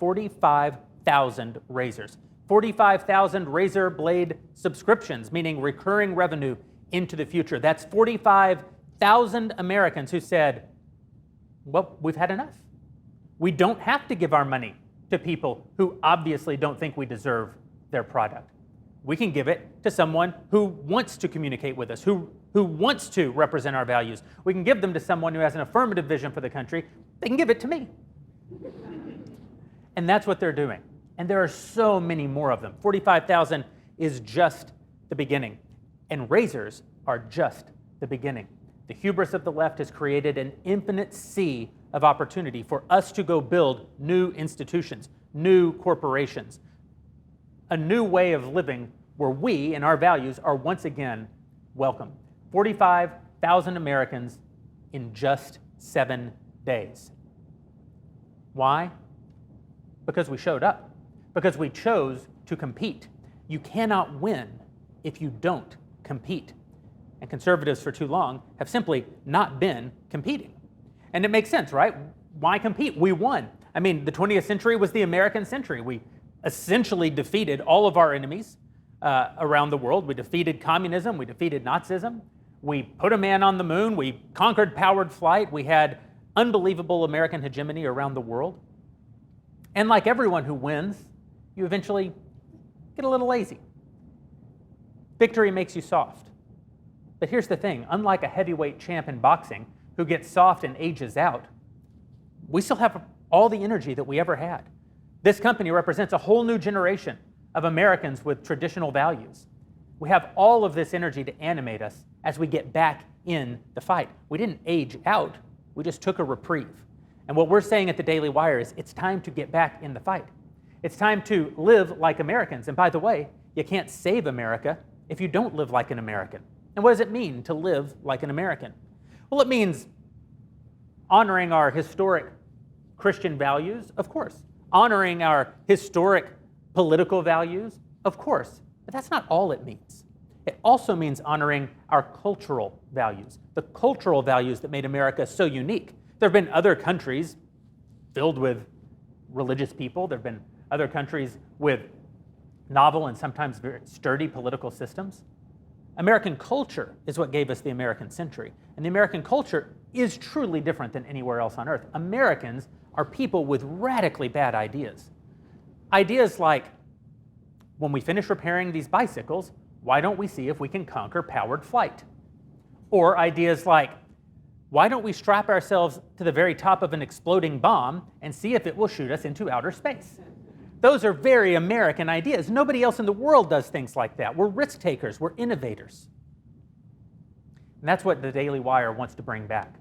45,000 razors. 45,000 razor blade subscriptions, meaning recurring revenue into the future. That's 45,000 Americans who said, well, we've had enough. We don't have to give our money to people who obviously don't think we deserve their product. We can give it to someone who wants to communicate with us, who wants to represent our values. We can give them to someone who has an affirmative vision for the country. They can give it to me. And that's what they're doing. And there are so many more of them. 45,000 is just the beginning. And razors are just the beginning. The hubris of the left has created an infinite sea of opportunity for us to go build new institutions, new corporations, a new way of living where we and our values are once again welcome. 45,000 Americans in just 7 days. Why? Because we showed up. Because we chose to compete. You cannot win if you don't compete. And conservatives for too long have simply not been competing. And it makes sense, right? Why compete? We won. I mean, the 20th century was the American century. We essentially defeated all of our enemies around the world. We defeated communism. We defeated Nazism. We put a man on the moon. We conquered powered flight. We had unbelievable American hegemony around the world. And like everyone who wins, you eventually get a little lazy. Victory makes you soft. But here's the thing, unlike a heavyweight champ in boxing who gets soft and ages out, we still have all the energy that we ever had. This company represents a whole new generation of Americans with traditional values. We have all of this energy to animate us as we get back in the fight. We didn't age out, we just took a reprieve. And what we're saying at the Daily Wire is it's time to get back in the fight. It's time to live like Americans. And by the way, you can't save America if you don't live like an American. And what does it mean to live like an American? Well, it means honoring our historic Christian values, of course. Honoring our historic political values, of course. But that's not all it means. It also means honoring our cultural values, the cultural values that made America so unique. There have been other countries filled with religious people. There have been other countries with novel and sometimes very sturdy political systems. American culture is what gave us the American century. And the American culture is truly different than anywhere else on earth. Americans are people with radically bad ideas. Ideas like, when we finish repairing these bicycles, why don't we see if we can conquer powered flight? Or ideas like, why don't we strap ourselves to the very top of an exploding bomb and see if it will shoot us into outer space? Those are very American ideas. Nobody else in the world does things like that. We're risk takers, we're innovators. And that's what the Daily Wire wants to bring back.